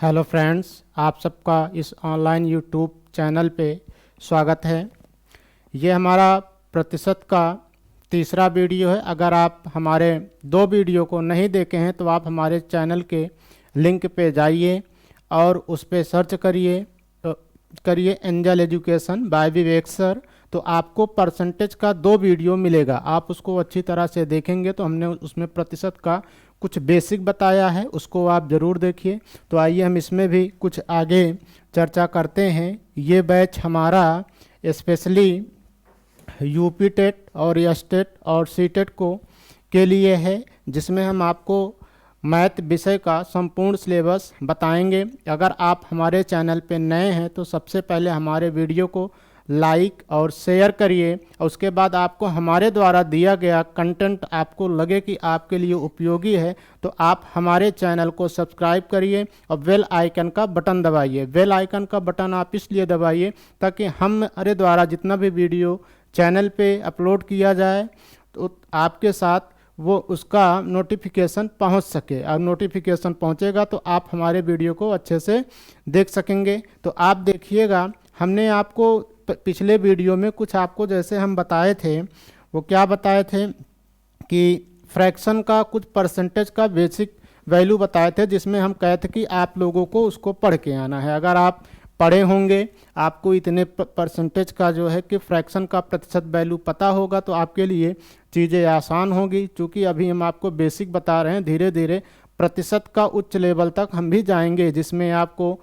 Hello friends, आप सबका इस ऑनलाइन यूट्यूब चैनल पे स्वागत है। ये हमारा प्रतिशत का तीसरा वीडियो है। अगर आप हमारे 2 वीडियो को नहीं देखे हैं तो आप हमारे चैनल के लिंक पे जाइए और उस पे सर्च करिए angel education by Vivek sir. तो आपको परसेंटेज का 2 वीडियो मिलेगा। आप उसको अच्छी तरह से देखेंगे तो हमने उसमें प्रतिशत का कुछ बेसिक बताया है, उसको आप ज़रूर देखिए। तो आइए हम इसमें भी कुछ आगे चर्चा करते हैं। ये बैच हमारा स्पेशली यूपी टेट और स्टेट और सीटेट को के लिए है, जिसमें हम आपको मैथ विषय का संपूर्ण सिलेबस बताएंगे। अगर आप हमारे चैनल पे नए हैं तो सबसे पहले हमारे वीडियो को लाइक और शेयर करिए, और उसके बाद आपको हमारे द्वारा दिया गया कंटेंट आपको लगे कि आपके लिए उपयोगी है तो आप हमारे चैनल को सब्सक्राइब करिए और बेल आइकन का बटन दबाइए। बेल आइकन का बटन आप इसलिए दबाइए ताकि हमारे द्वारा जितना भी वीडियो चैनल पे अपलोड किया जाए तो आपके साथ वो उसका नोटिफिकेशन पहुंच सके, और नोटिफिकेशन पहुंचेगा तो आप हमारे वीडियो को अच्छे से देख सकेंगे। तो आप देखिएगा, हमने आपको पिछले वीडियो में कुछ आपको जैसे हम बताए थे, वो क्या बताए थे कि फ्रैक्शन का कुछ परसेंटेज का बेसिक वैल्यू बताए थे, जिसमें हम कहे थे कि आप लोगों को उसको पढ़ के आना है। अगर आप पढ़े होंगे, आपको इतने परसेंटेज का जो है कि फ्रैक्शन का प्रतिशत वैल्यू पता होगा तो आपके लिए चीज़ें आसान होगी। क्योंकि अभी हम आपको बेसिक बता रहे हैं, धीरे धीरे प्रतिशत का उच्च लेवल तक हम भी जाएंगे, जिसमें आपको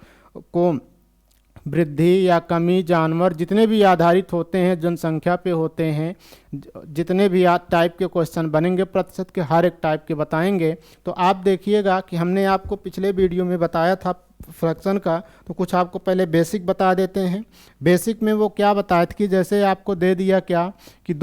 वृद्धि या कमी, जानवर जितने भी आधारित होते हैं, जनसंख्या पे होते हैं, जितने भी टाइप के क्वेश्चन बनेंगे प्रतिशत के, हर एक टाइप के बताएंगे। तो आप देखिएगा कि हमने आपको पिछले वीडियो में बताया था फ्रैक्शन का, तो कुछ आपको पहले बेसिक बता देते हैं। बेसिक में वो क्या बताया था कि जैसे आपको दे दिया क्या कि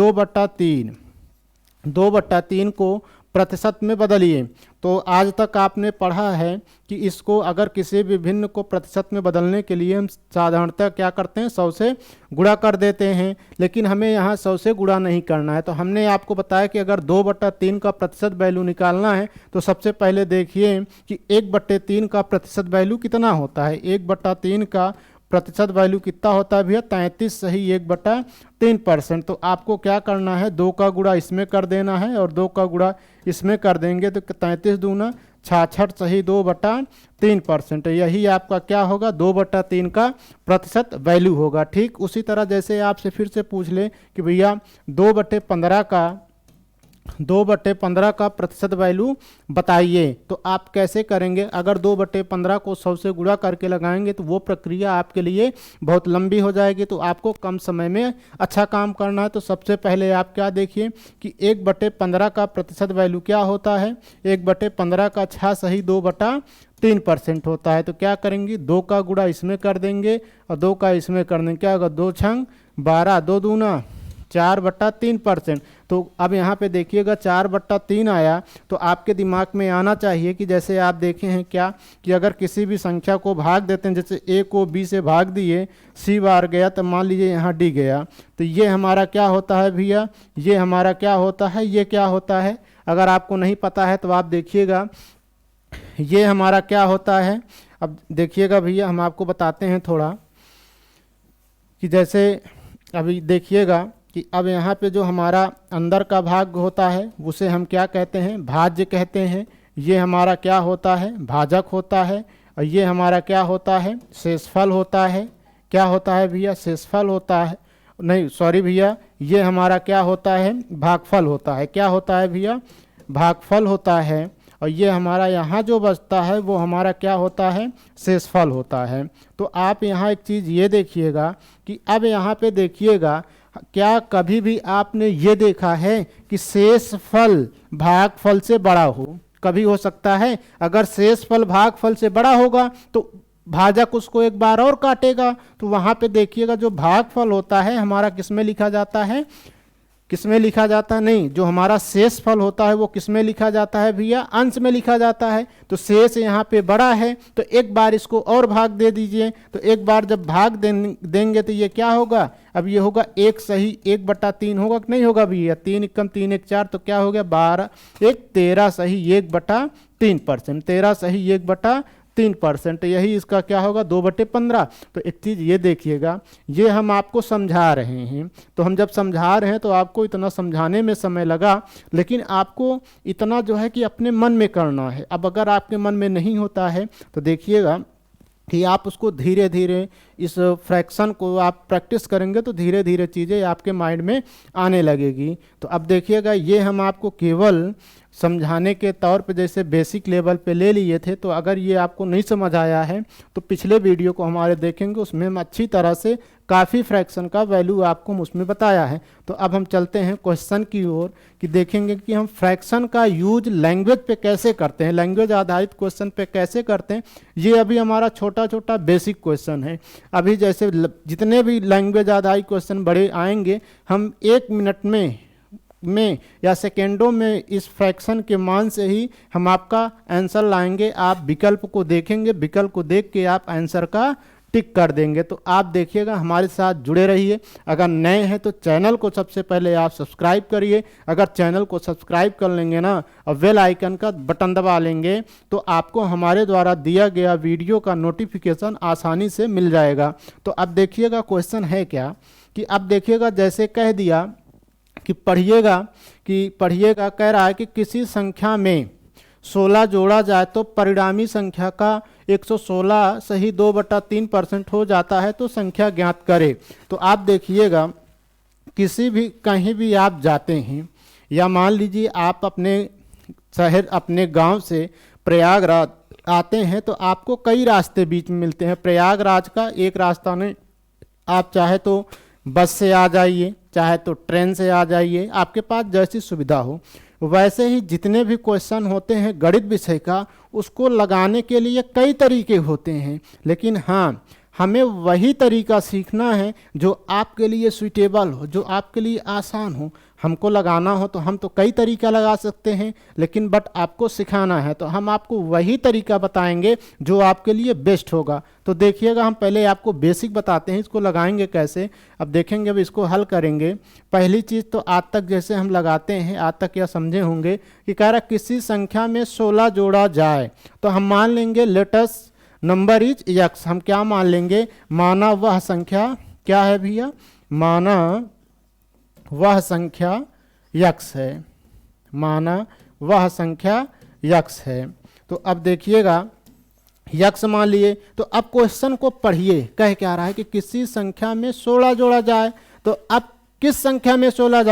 2/3 को प्रतिशत में बदलिए। तो आज तक आपने पढ़ा है कि इसको अगर किसी भी भिन्न को प्रतिशत में बदलने के लिए हम साधारणतः क्या करते हैं, 100 से गुणा कर देते हैं, लेकिन हमें यहाँ 100 से गुणा नहीं करना है। तो हमने आपको बताया कि अगर 2/3 का प्रतिशत वैल्यू निकालना है तो सबसे पहले देखिए कि 1/3 का प्रतिशत वैल्यू कितना होता है। 1/3 का प्रतिशत वैल्यू कितना होता है भैया, 33 सही 1/3%। तो आपको क्या करना है, 2 का गुणा इसमें कर देना है और 2 का गुणा इसमें कर देंगे तो 33 दूना 66 सही 2/3%। यही आपका क्या होगा, 2/3 का प्रतिशत वैल्यू होगा। ठीक उसी तरह जैसे आपसे फिर से पूछ ले कि भैया 2/15 का प्रतिशत वैल्यू बताइए, तो आप कैसे करेंगे। अगर 2/15 को 100 से गुणा करके लगाएंगे तो वो प्रक्रिया आपके लिए बहुत लंबी हो जाएगी। तो आपको कम समय में अच्छा काम करना है। तो सबसे पहले आप क्या देखिए कि 1/15 का प्रतिशत वैल्यू क्या होता है, 1/15 का 6 सही 2/3% होता है। तो क्या करेंगे, 2 का गुणा इसमें कर देंगे और 2 का इसमें कर देंगे, क्या होगा 2 छंग 12, 2 दूना 4/3%। तो अब यहाँ पे देखिएगा 4/3 आया, तो आपके दिमाग में आना चाहिए कि जैसे आप देखे हैं क्या कि अगर किसी भी संख्या को भाग देते हैं, जैसे a को b से भाग दिए, c बार गया तो मान लीजिए यहाँ d गया, तो ये हमारा क्या होता है भैया, ये हमारा क्या होता है, ये क्या होता है। अगर आपको नहीं पता है तो आप देखिएगा ये हमारा क्या होता है। अब देखिएगा भैया, हम आपको बताते हैं थोड़ा कि जैसे अभी देखिएगा कि अब यहाँ पे जो हमारा अंदर का भाग होता है उसे हम क्या कहते हैं, भाज्य कहते हैं। ये हमारा क्या होता है, भाजक होता है। और ये हमारा क्या होता है, शेषफल होता है। क्या होता है भैया, शेषफल होता है, नहीं सॉरी भैया, ये हमारा क्या होता है, भागफल होता है। क्या होता है भैया, भागफल होता है। और ये हमारा यहाँ जो बचता है वो हमारा क्या होता है, शेषफल होता है। तो आप यहाँ एक चीज़ ये देखिएगा कि अब यहाँ पे देखिएगा, क्या कभी भी आपने ये देखा है कि शेषफल भागफल से बड़ा हो। कभी हो सकता है, अगर शेषफल भागफल से बड़ा होगा तो भाजक उसको एक बार और काटेगा। तो वहाँ पे देखिएगा जो भागफल होता है हमारा किस में लिखा जाता है, किस में लिखा जाता है, नहीं, जो हमारा शेष फल होता है वो किस में लिखा जाता है भैया, अंश में लिखा जाता है। तो शेष यहाँ पे बड़ा है तो एक बार इसको और भाग दे दीजिए। तो एक बार जब भाग देंगे तो ये क्या होगा, अब ये होगा 1 सही 1/3 होगा कि नहीं होगा भैया, 3 एकम 3 1 4, तो क्या हो गया 12 1 13 सही 1/3%, 13 सही 1/3 3%, यही इसका क्या होगा 2/15। तो एक चीज़ ये देखिएगा, ये हम आपको समझा रहे हैं, तो हम जब समझा रहे हैं तो आपको इतना समझाने में समय लगा, लेकिन आपको इतना जो है कि अपने मन में करना है। अब अगर आपके मन में नहीं होता है तो देखिएगा कि आप उसको धीरे धीरे इस फ्रैक्शन को आप प्रैक्टिस करेंगे तो धीरे धीरे चीज़ें आपके माइंड में आने लगेगी। तो अब देखिएगा, ये हम आपको केवल समझाने के तौर पे जैसे बेसिक लेवल पे ले लिए थे। तो अगर ये आपको नहीं समझ आया है तो पिछले वीडियो को हमारे देखेंगे, उसमें हम अच्छी तरह से काफ़ी फ्रैक्शन का वैल्यू आपको उसमें बताया है। तो अब हम चलते हैं क्वेश्चन की ओर कि देखेंगे कि हम फ्रैक्शन का यूज लैंग्वेज पे कैसे करते हैं, लैंग्वेज आधारित क्वेश्चन पे कैसे करते हैं। ये अभी हमारा छोटा छोटा बेसिक क्वेश्चन है। अभी जैसे जितने भी लैंग्वेज आधारित क्वेश्चन बड़े आएंगे, हम 1 मिनट में या सेकेंडों में इस फ्रैक्शन के मान से ही हम आपका आंसर लाएंगे। आप विकल्प को देखेंगे, विकल्प को देख के आप आंसर का टिक कर देंगे। तो आप देखिएगा, हमारे साथ जुड़े रहिए। अगर नए हैं तो चैनल को सबसे पहले आप सब्सक्राइब करिए। अगर चैनल को सब्सक्राइब कर लेंगे ना और बेल आइकन का बटन दबा लेंगे तो आपको हमारे द्वारा दिया गया वीडियो का नोटिफिकेशन आसानी से मिल जाएगा। तो अब देखिएगा क्वेश्चन है क्या कि अब देखिएगा, जैसे कह दिया कि पढ़िएगा कह रहा है कि किसी संख्या में 16 जोड़ा जाए तो परिणामी संख्या का 116 सही 2/3% हो जाता है, तो संख्या ज्ञात करें। तो आप देखिएगा, किसी भी कहीं भी आप जाते हैं या मान लीजिए आप अपने शहर अपने गांव से प्रयागराज आते हैं तो आपको कई रास्ते बीच में मिलते हैं। प्रयागराज का एक रास्ता नहीं, आप चाहे तो बस से आ जाइए, चाहे तो ट्रेन से आ जाइए, आपके पास जैसी सुविधा हो। वैसे ही जितने भी क्वेश्चन होते हैं गणित विषय का, उसको लगाने के लिए कई तरीके होते हैं, लेकिन हाँ, हमें वही तरीका सीखना है जो आपके लिए सूटेबल हो, जो आपके लिए आसान हो। हमको लगाना हो तो हम तो कई तरीका लगा सकते हैं, लेकिन बट आपको सिखाना है तो हम आपको वही तरीका बताएंगे जो आपके लिए बेस्ट होगा। तो देखिएगा, हम पहले आपको बेसिक बताते हैं, इसको लगाएंगे कैसे। अब देखेंगे, अब इसको हल करेंगे। पहली चीज़ तो आज तक जैसे हम लगाते हैं, आज तक क्या समझे होंगे कि कह रहा किसी संख्या में 16 जोड़ा जाए, तो हम मान लेंगे लेटस नंबर इज यक्स। हम क्या मान लेंगे, माना वह संख्या क्या है भैया, माना वह संख्या यक्स है, माना वह संख्या यक्स है। तो अब देखिएगा, यक्स मान लिए। तो अब क्वेश्चन को पढ़िए, कह क्या रहा है कि किसी संख्या में 16 जोड़ा जाए। तो अब किस संख्या में 16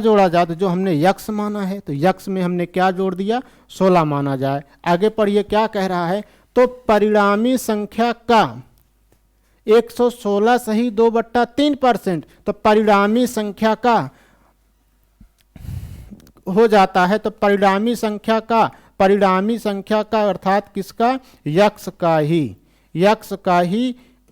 जोड़ा जाए, तो जो हमने यक्स माना है तो यक्स में हमने क्या जोड़ दिया, 16 माना जाए। आगे पढ़िए क्या कह रहा है, तो परिणामी संख्या का 116 सही 2/3%। तो परिणामी संख्या का हो जाता है, तो परिणामी संख्या का अर्थात किसका, यक्स का ही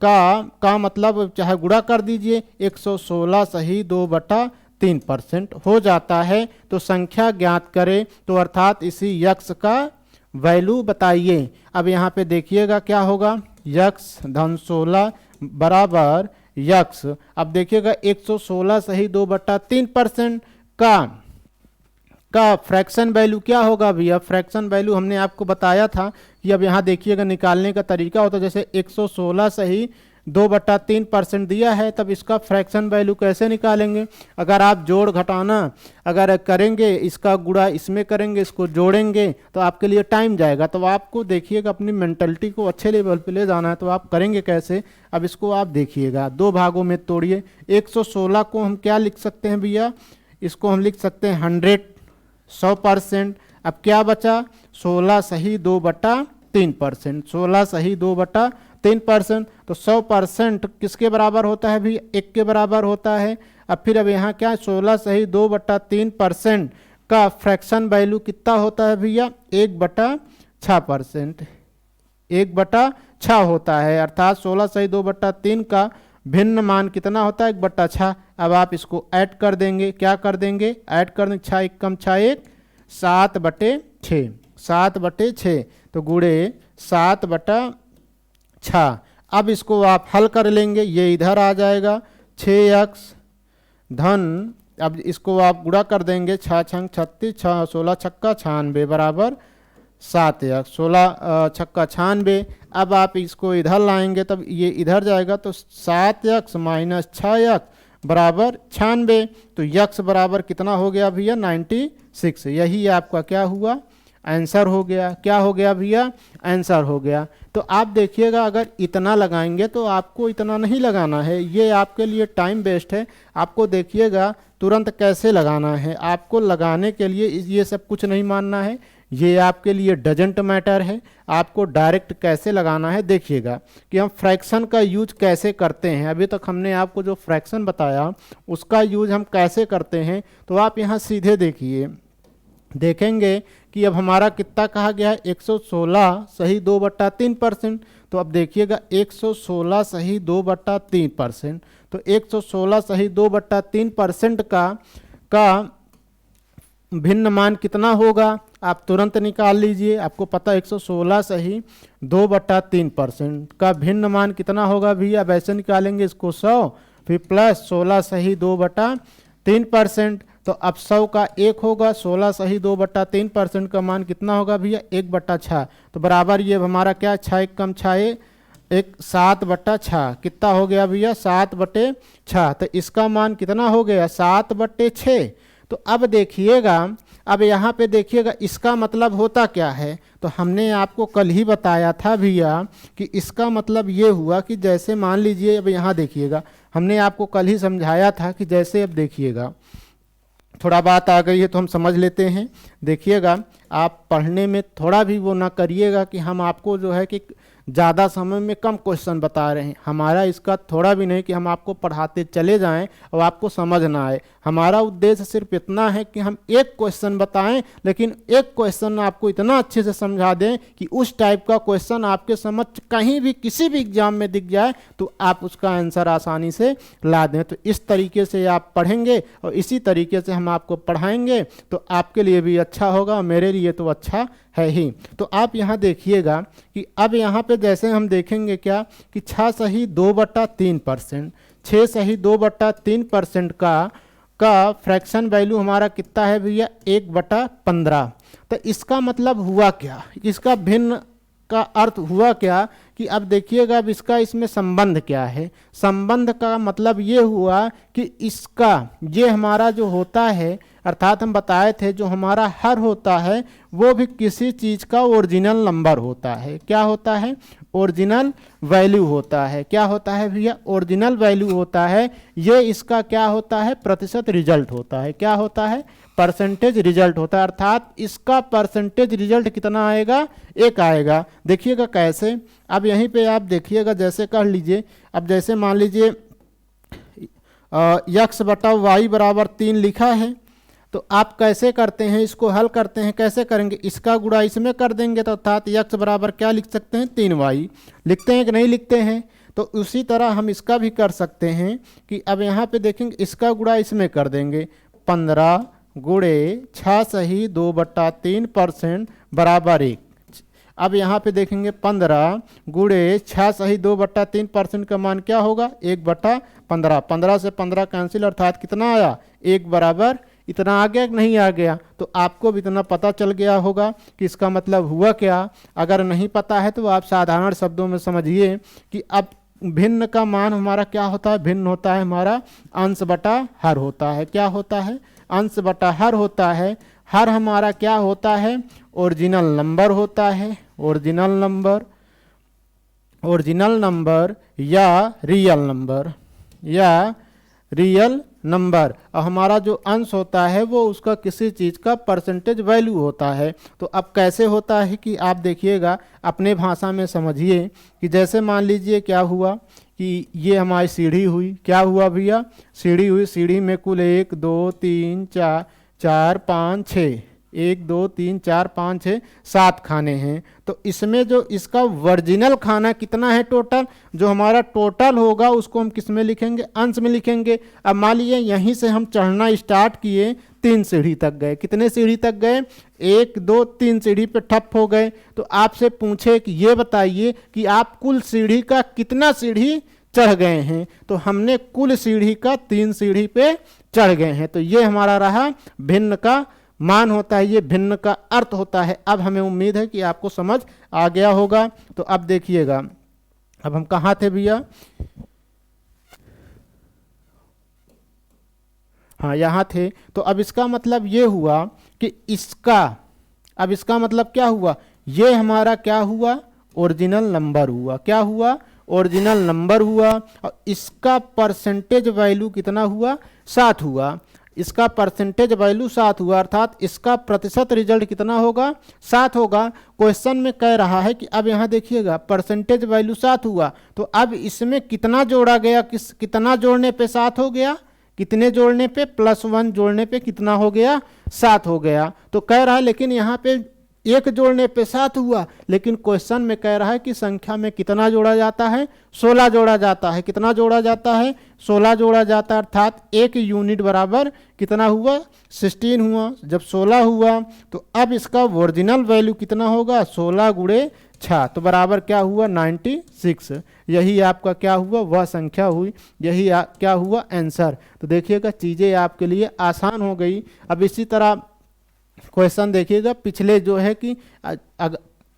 का मतलब चाहे गुणा कर दीजिए, 116 सही 2/3% हो जाता है। तो संख्या ज्ञात करें, तो अर्थात इसी यक्स का वैल्यू बताइए। अब यहाँ पे देखिएगा क्या होगा, यक्स धन 16 बराबर यक्स। अब देखिएगा 116 सही 2/3% का फ्रैक्शन वैल्यू क्या होगा भैया। फ्रैक्शन वैल्यू हमने आपको बताया था कि अब यहाँ देखिएगा निकालने का तरीका होता है। जैसे 116 सही 2/3% दिया है, तब इसका फ्रैक्शन वैल्यू कैसे निकालेंगे। अगर आप जोड़ घटाना अगर करेंगे, इसका गुणा इसमें करेंगे, इसको जोड़ेंगे तो आपके लिए टाइम जाएगा। तो आपको देखिएगा अपनी मेंटलिटी को अच्छे लेवल पे ले जाना है, तो आप करेंगे कैसे। अब इसको आप देखिएगा, 2 भागों में तोड़िए। 116 को हम क्या लिख सकते हैं भैया, इसको हम लिख सकते हैं 100%। अब क्या बचा, 16 सही 2/3%, 16 सही 2/3%। तो 100% किसके बराबर होता है भी, 1 के बराबर होता है। अब फिर अब यहाँ क्या, 16 सही 2/3% का फ्रैक्शन वैल्यू कितना होता है भैया, 1/6%, 1/6 होता है। अर्थात 16 सही 2/3 का भिन्न मान कितना होता है, 1/6। अब आप इसको ऐड कर देंगे, क्या कर देंगे, ऐड कर देंगे, 6 1 कम 6 1, 7/6, 7/6। तो गुणे 7/6। अब इसको आप हल कर लेंगे, ये इधर आ जाएगा 6x धन, अब इसको आप गुणा कर देंगे, 6 छंग 36, 6 16 छक्का 96 बराबर 7x, 16 छक्का 96। अब आप इसको इधर लाएंगे तब ये इधर जाएगा, तो 7x माइनस 6x बराबर 96। तो x बराबर कितना हो गया भैया 96। यही आपका क्या हुआ आंसर हो गया। क्या हो गया भैया आंसर हो गया। तो आप देखिएगा अगर इतना लगाएंगे तो आपको इतना नहीं लगाना है, ये आपके लिए टाइम वेस्ट है। आपको देखिएगा तुरंत कैसे लगाना है। आपको लगाने के लिए ये सब कुछ नहीं मानना है, ये आपके लिए डजेंट मैटर है। आपको डायरेक्ट कैसे लगाना है देखिएगा कि हम फ्रैक्शन का यूज कैसे करते हैं। अभी तक हमने आपको जो फ्रैक्शन बताया उसका यूज हम कैसे करते हैं। तो आप यहाँ सीधे देखिए, देखेंगे कि अब हमारा कितना कहा गया है 116 सही 2/3%। तो अब देखिएगा 116 सही 2/3%। तो 116 सही 2/3% का भिन्न मान कितना होगा आप तुरंत निकाल लीजिए। आपको पता 116 सही 2/3% का भिन्न मान कितना होगा भी। अब ऐसे निकालेंगे इसको 100 फिर प्लस 16 सही 2/3%। तो अब 100 का 1 होगा, 16 सही 2/3% का मान कितना होगा भैया 1/6। तो बराबर ये हमारा क्या 6 1 कम 6 1 7/6 कितना हो गया भैया 7/6। तो इसका मान कितना हो गया 7/6। तो अब देखिएगा, अब यहाँ पे देखिएगा इसका मतलब होता क्या है। तो हमने आपको कल ही बताया था भैया कि इसका मतलब ये हुआ कि जैसे मान लीजिए, अब यहाँ देखिएगा हमने आपको कल ही समझाया था कि जैसे, अब देखिएगा थोड़ा बात आ गई है तो हम समझ लेते हैं। देखिएगा आप पढ़ने में थोड़ा भी वो ना करिएगा कि हम आपको जो है कि ज़्यादा समय में कम क्वेश्चन बता रहे हैं। हमारा इसका थोड़ा भी नहीं कि हम आपको पढ़ाते चले जाएं और आपको समझ ना आए। हमारा उद्देश्य सिर्फ इतना है कि हम एक क्वेश्चन बताएं, लेकिन एक क्वेश्चन आपको इतना अच्छे से समझा दें कि उस टाइप का क्वेश्चन आपके समझ कहीं भी किसी भी एग्जाम में दिख जाए तो आप उसका आंसर आसानी से ला दें। तो इस तरीके से आप पढ़ेंगे और इसी तरीके से हम आपको पढ़ाएंगे तो आपके लिए भी अच्छा होगा और मेरे लिए तो अच्छा है ही। तो आप यहाँ देखिएगा कि अब यहाँ पे जैसे हम देखेंगे क्या कि 6 सही 2/3%, 6 सही 2/3% का फ्रैक्शन वैल्यू हमारा कितना है भैया 1/15। तो इसका मतलब हुआ क्या, इसका भिन्न का अर्थ हुआ क्या कि अब देखिएगा अब इसका इसमें संबंध क्या है। संबंध का मतलब ये हुआ कि इसका ये हमारा जो होता है, अर्थात हम बताए थे जो हमारा हर होता है वो भी किसी चीज़ का ओरिजिनल नंबर होता है। क्या होता है ओरिजिनल वैल्यू होता है। क्या होता है भैया ओरिजिनल वैल्यू होता है। ये इसका क्या होता है प्रतिशत रिजल्ट होता है। क्या होता है परसेंटेज रिजल्ट होता है। अर्थात इसका परसेंटेज रिजल्ट कितना आएगा 1 आएगा। देखिएगा कैसे, अब यहीं पे आप देखिएगा जैसे कर लीजिए। अब जैसे मान लीजिए x/y बराबर 3 लिखा है, तो आप कैसे करते हैं इसको हल करते हैं, कैसे करेंगे इसका गुणा इसमें कर देंगे तो अर्थात x बराबर क्या लिख सकते हैं 3y लिखते हैं कि नहीं लिखते हैं। तो उसी तरह हम इसका भी कर सकते हैं कि अब यहाँ पे देखेंगे इसका गुणा इसमें कर देंगे 15 गुणे 6 सही 2/3% बराबर 1। अब यहाँ पे देखेंगे 15 गुणे 6 सही 2/3% का मान क्या होगा 1/15। 15 से 15 कैंसिल अर्थात कितना आया 1 बराबर इतना आ गया कि नहीं आ गया। तो आपको भी इतना पता चल गया होगा कि इसका मतलब हुआ क्या। अगर नहीं पता है तो आप साधारण शब्दों में समझिए कि अब भिन्न का मान हमारा क्या होता है, भिन्न होता है हमारा अंश बटा हर होता है। क्या होता है अंश बटा हर होता है। हर हमारा क्या होता है ओरिजिनल नंबर होता है। ओरिजिनल नंबर या रियल नंबर। और हमारा जो अंश होता है वो उसका किसी चीज़ का परसेंटेज वैल्यू होता है। तो अब कैसे होता है कि आप देखिएगा अपने भाषा में समझिए कि जैसे मान लीजिए क्या हुआ कि ये हमारी सीढ़ी हुई। क्या हुआ भैया सीढ़ी हुई। सीढ़ी में कुल 1 2 3 4 5 6 1 2 3 4 5 6 7 खाने हैं। तो इसमें जो इसका ओरिजिनल खाना कितना है टोटल, जो हमारा टोटल होगा उसको हम किस में लिखेंगे अंश में लिखेंगे। अब मान लीजिए यहीं से हम चढ़ना स्टार्ट किए 3 सीढ़ी तक गए। कितने सीढ़ी तक गए 1 2 3 सीढ़ी पे ठप हो गए। तो आपसे पूछे कि ये बताइए कि आप कुल सीढ़ी का कितना सीढ़ी चढ़ गए हैं। तो हमने कुल सीढ़ी का 3 सीढ़ी पे चढ़ गए हैं। तो ये हमारा रहा भिन्न का मान होता है, ये भिन्न का अर्थ होता है। अब हमें उम्मीद है कि आपको समझ आ गया होगा। तो अब देखिएगा, अब हम कहाँ थे भैया, हाँ यहाँ थे। तो अब इसका मतलब ये हुआ कि इसका, अब इसका मतलब क्या हुआ, ये हमारा क्या हुआ, ओरिजिनल नंबर हुआ। क्या हुआ, ओरिजिनल नंबर हुआ। और इसका परसेंटेज वैल्यू कितना हुआ, 7 हुआ। इसका परसेंटेज वैल्यू 7 हुआ, अर्थात इसका प्रतिशत रिजल्ट कितना होगा, 7 होगा। क्वेश्चन में कह रहा है कि अब यहाँ देखिएगा परसेंटेज वैल्यू 7 हुआ, तो अब इसमें कितना जोड़ा गया, कितना जोड़ने पे 7 हो गया, कितने जोड़ने पे, +1 जोड़ने पे कितना हो गया, 7 हो गया। तो कह रहा है लेकिन यहाँ पे 1 जोड़ने पे 7 हुआ, लेकिन क्वेश्चन में कह रहा है कि संख्या में कितना जोड़ा जाता है, 16 जोड़ा जाता है। कितना जोड़ा जाता है, 16 जोड़ा जाता है, अर्थात 1 यूनिट बराबर कितना हुआ, 16 हुआ। जब 16 हुआ तो अब इसका ओरिजिनल वैल्यू कितना होगा, 16 गुणे 6, तो बराबर क्या हुआ, 96। यही आपका क्या हुआ, वह संख्या हुई, यही क्या हुआ, आंसर। तो देखिएगा चीज़ें आपके लिए आसान हो गई। अब इसी तरह क्वेश्चन देखिएगा, पिछले जो है कि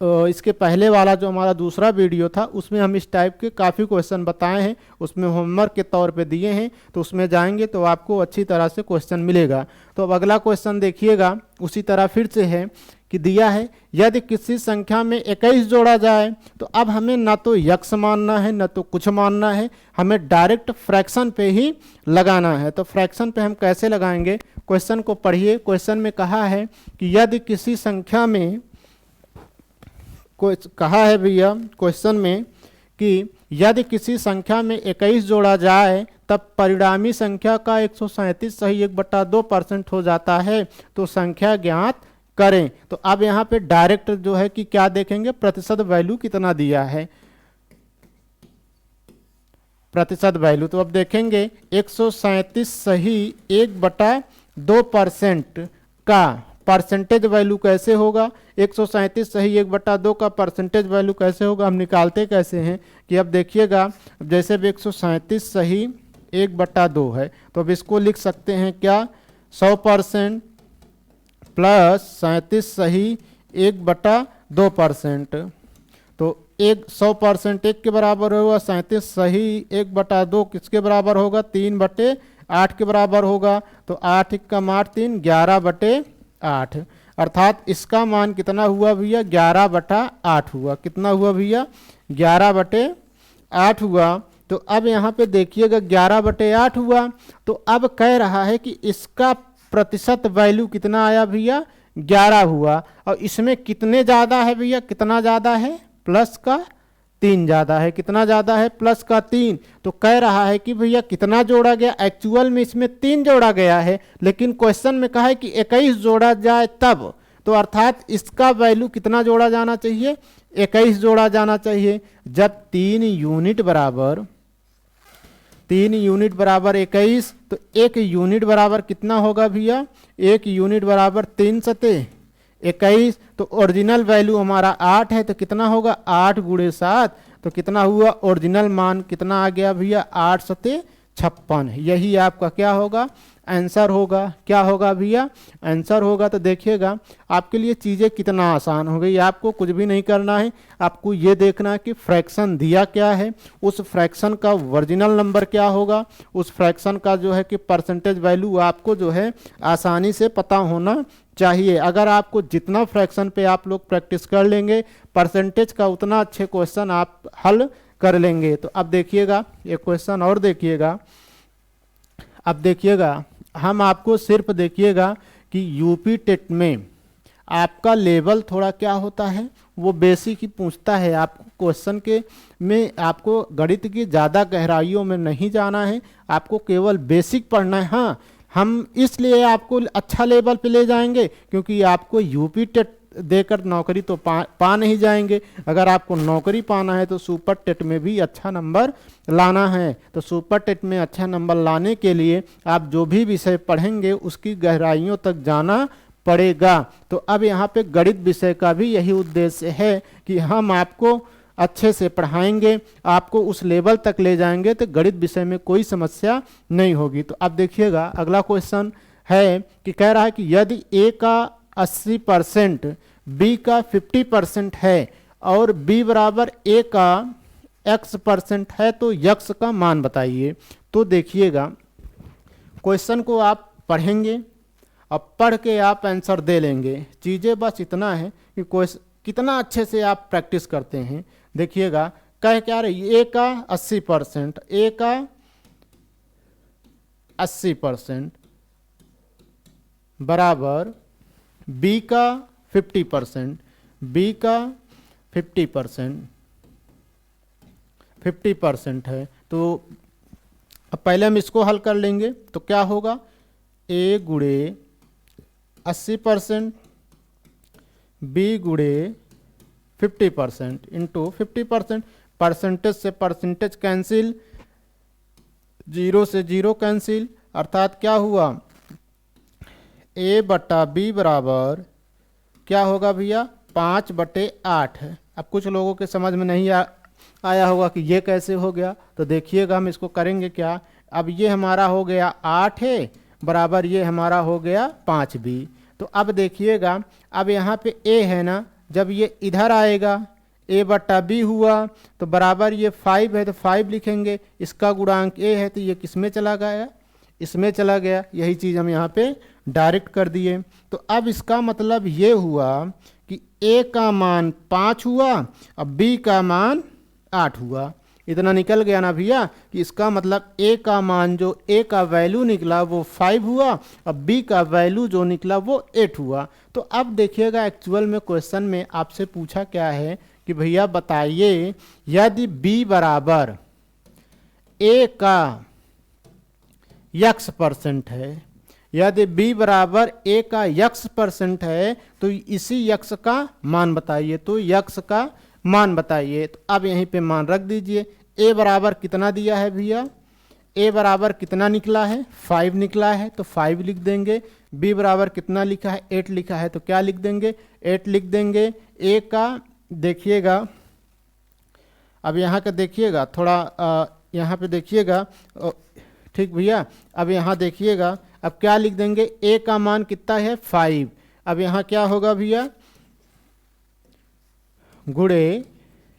इसके पहले वाला जो हमारा दूसरा वीडियो था उसमें हम इस टाइप के काफ़ी क्वेश्चन बताए हैं, उसमें होमवर्क के तौर पे दिए हैं। तो उसमें जाएंगे तो आपको अच्छी तरह से क्वेश्चन मिलेगा। तो अब अगला क्वेश्चन देखिएगा, उसी तरह फिर से है कि दिया है यदि किसी संख्या में 21 जोड़ा जाए, तो अब हमें ना तो यक्स मानना है ना तो कुछ मानना है, हमें डायरेक्ट फ्रैक्शन पे ही लगाना है। तो फ्रैक्शन पे हम कैसे लगाएंगे, क्वेश्चन को पढ़िए। क्वेश्चन में कहा है कि यदि किसी संख्या में, कहा है भैया क्वेश्चन में कि यदि किसी संख्या में 21 जोड़ा जाए तब परिणामी संख्या का 137 सही 1/2% हो जाता है, तो संख्या ज्ञात करें। तो अब यहाँ पे डायरेक्ट जो है कि क्या देखेंगे, प्रतिशत वैल्यू कितना दिया है, प्रतिशत वैल्यू। तो अब देखेंगे 137 सही 1/2% का परसेंटेज वैल्यू कैसे होगा, 137 सही 1/2 का परसेंटेज वैल्यू कैसे होगा, हम निकालते कैसे हैं कि अब देखिएगा, जैसे भी 137 सही 1/2 है, तो अब इसको लिख सकते हैं क्या, 100% प्लस 37 सही 1/2%। तो 100% 1 के बराबर होगा, 37 सही 1/2 किसके बराबर होगा, 3/8 के बराबर होगा। तो 8 का 3 11/8, अर्थात इसका मान कितना हुआ भैया, 11/8 हुआ। कितना हुआ भैया, 11/8 हुआ। तो अब यहाँ पे देखिएगा 11/8 हुआ, तो अब कह रहा है कि इसका प्रतिशत वैल्यू कितना आया भैया, 11 हुआ। और इसमें कितने ज़्यादा है भैया, कितना ज़्यादा है, प्लस का 3 ज़्यादा है। कितना ज़्यादा है, प्लस का 3। तो कह रहा है कि भैया कितना जोड़ा गया, एक्चुअल में इसमें 3 जोड़ा गया है, लेकिन क्वेश्चन में कहा है कि 21 जोड़ा जाए तब, तो अर्थात इसका वैल्यू कितना जोड़ा जाना चाहिए, 21 जोड़ा जाना चाहिए। जब 3 यूनिट बराबर 21, तो 1 यूनिट बराबर कितना होगा भैया, 1 यूनिट बराबर 3 सते 21। तो ओरिजिनल वैल्यू हमारा 8 है, तो कितना होगा, 8 गुणे 7, तो कितना हुआ, ओरिजिनल मान कितना आ गया भैया, 8 सते 56। यही आपका क्या होगा, आंसर होगा। क्या होगा भैया, आंसर होगा। तो देखिएगा आपके लिए चीज़ें कितना आसान हो गई। आपको कुछ भी नहीं करना है, आपको ये देखना है कि फ्रैक्शन दिया क्या है, उस फ्रैक्शन का ओरिजिनल नंबर क्या होगा, उस फ्रैक्शन का जो है कि परसेंटेज वैल्यू आपको जो है आसानी से पता होना चाहिए। अगर आपको जितना फ्रैक्शन पे आप लोग प्रैक्टिस कर लेंगे परसेंटेज का, उतना अच्छे क्वेश्चन आप हल कर लेंगे। तो अब देखिएगा एक क्वेश्चन और देखिएगा। अब देखिएगा हम आपको सिर्फ देखिएगा कि यूपी टेट में आपका लेवल थोड़ा क्या होता है, वो बेसिक ही पूछता है। आपको क्वेश्चन के में आपको गणित की ज़्यादा गहराइयों में नहीं जाना है, आपको केवल बेसिक पढ़ना है। हाँ, हम इसलिए आपको अच्छा लेवल पे ले जाएंगे क्योंकि आपको यूपी टेट देकर नौकरी तो पा नहीं जाएंगे। अगर आपको नौकरी पाना है तो सुपर टेट में भी अच्छा नंबर लाना है। तो सुपर टेट में अच्छा नंबर लाने के लिए आप जो भी विषय पढ़ेंगे उसकी गहराइयों तक जाना पड़ेगा। तो अब यहाँ पे गणित विषय का भी यही उद्देश्य है कि हम आपको अच्छे से पढ़ाएंगे, आपको उस लेवल तक ले जाएंगे तो गणित विषय में कोई समस्या नहीं होगी। तो अब देखिएगा अगला क्वेश्चन है कि कह रहा है कि यदि ए का 80% बी का 50% है और बी बराबर ए का x% है तो यक्स का मान बताइए। तो देखिएगा क्वेश्चन को आप पढ़ेंगे, अब पढ़ के आप आंसर दे लेंगे। चीज़ें बस इतना है कि कितना अच्छे से आप प्रैक्टिस करते हैं। देखिएगा कह क्या रही, ए का 80%, ए का 80% बराबर बी का 50%, बी का 50% है। तो अब पहले हम इसको हल कर लेंगे तो क्या होगा, ए गुणे 80% बी गुणे 50% इंटू 50%, परसेंटेज से परसेंटेज कैंसिल, जीरो से जीरो कैंसिल, अर्थात क्या हुआ ए बटा बी बराबर क्या होगा भैया 5/8 है। अब कुछ लोगों के समझ में नहीं आया होगा कि ये कैसे हो गया, तो देखिएगा हम इसको करेंगे क्या। अब ये हमारा हो गया 8 है बराबर ये हमारा हो गया 5b। तो अब देखिएगा अब यहाँ पे a है ना, जब ये इधर आएगा a बटा b हुआ तो बराबर ये 5 है तो 5 लिखेंगे, इसका गुणांक a है तो ये किस में चला गया, इसमें चला गया। यही चीज़ हम यहाँ पे डायरेक्ट कर दिए। तो अब इसका मतलब ये हुआ कि a का मान 5 हुआ अब b का मान 8 हुआ। इतना निकल गया ना भैया कि इसका मतलब a का मान जो a का वैल्यू निकला वो 5 हुआ अब b का वैल्यू जो निकला वो 8 हुआ। तो अब देखिएगा एक्चुअल में क्वेश्चन में आपसे पूछा क्या है कि भैया बताइए यदि b बराबर a का x% है, यदि b बराबर a का x% है तो इसी x का मान बताइए। तो x का मान बताइए। तो अब यहीं पे मान रख दीजिए। a बराबर कितना दिया है भैया, a बराबर कितना निकला है 5 निकला है तो 5 लिख देंगे। b बराबर कितना लिखा है 8 लिखा है तो क्या लिख देंगे 8 लिख देंगे। a का देखिएगा, अब यहाँ का देखिएगा थोड़ा यहाँ पे देखिएगा, ठीक भैया। अब यहाँ देखिएगा अब क्या लिख देंगे, a का मान कितना है 5। अब यहाँ क्या होगा भैया गुणे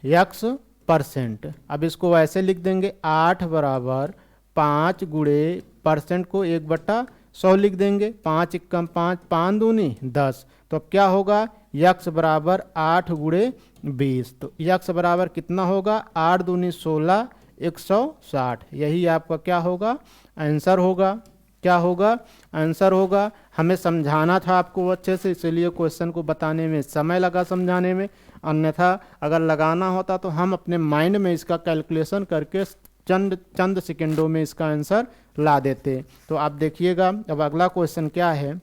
x%। अब इसको वैसे लिख देंगे 8 बराबर 5 गुणे परसेंट को 1/100 लिख देंगे। 5 एकम 5, 5 दूनी 10। तो अब क्या होगा x बराबर 8 गुणे 20। तो x बराबर कितना होगा 8 दूनी 16, 160। यही आपका क्या होगा आंसर होगा। क्या होगा आंसर होगा। हमें समझाना था आपको अच्छे से, इसलिए क्वेश्चन को बताने में समय लगा समझाने में, अन्यथा अगर लगाना होता तो हम अपने माइंड में इसका कैलकुलेशन करके चंद सेकंडों में इसका आंसर ला देते। तो आप देखिएगा अब अगला क्वेश्चन क्या है।